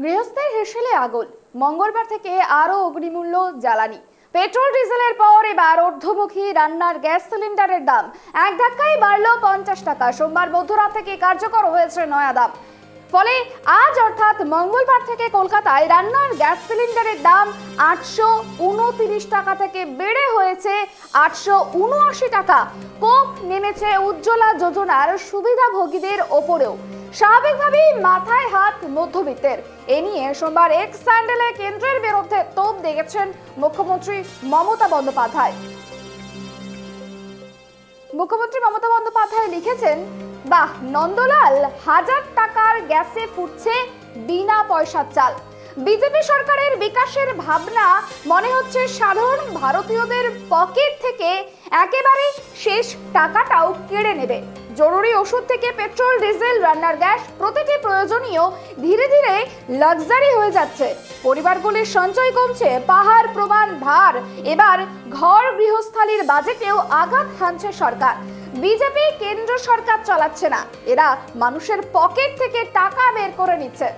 গৃহস্থের হেসেলে আগুন, মঙ্গলবার থেকে আরো অগ্নিমূল্য জ্বালানি। পেট্রোল ডিজেলের পর এবার ঊর্ধ্বমুখী রান্নার গ্যাস সিলিন্ডারের দাম এক ধাক্কায় বাড়ল 50 টাকা। সোমবার মধ্যরাত থেকে কার্যকর হয়েছে নয়া দাম। ফলে আজ অর্থাৎ মঙ্গলবার থেকে কলকাতায় রান্নার গ্যাস সিলিন্ডারের দাম 829 টাকা থেকে বেড়ে হয়েছে 879 টাকা। কোপ নেমেছে উজ্জ্বলা যোজনার সুবিধাভোগীদের ওপরেও। স্বাভাবিকভাবেই মাথায় হাত মধ্যবিত্তের। এ নিয়ে সোমবার এক্স স্যান্ডেলে কেন্দ্রের বিরুদ্ধে তোপ দেগেছেন মুখ্যমন্ত্রী মমতা বন্দ্যোপাধ্যায়। মুখ্যমন্ত্রী মমতা বন্দ্যোপাধ্যায় লিখেছেন, বাহ নন্দলাল, 1000 টাকার গ্যাসে ফুটছে বিনা পয়সার চাল। বিজেপি সরকারের বিকাশের ভাবনা মনে হচ্ছে সাধারণ ভারতীয়দের পকেট থেকে একেবারে শেষ টাকাটাও কেড়ে নেবে। জরুরি ওষুধ থেকে পেট্রোল, ডিজেল, রান্নার গ্যাস প্রতিটি প্রয়োজনীয় ধীরে ধীরে লাক্সারি হয়ে যাচ্ছে। পরিবারগুলির সঞ্চয় কমছে, পাহাড় প্রমাণ ধার। এবার ঘর গৃহস্থালির বাজেটেও আঘাত হানছে সরকার। বিজেপি কেন্দ্র সরকার চালাচ্ছে না, এরা মানুষের পকেট থেকে টাকা বের করে নিচ্ছে।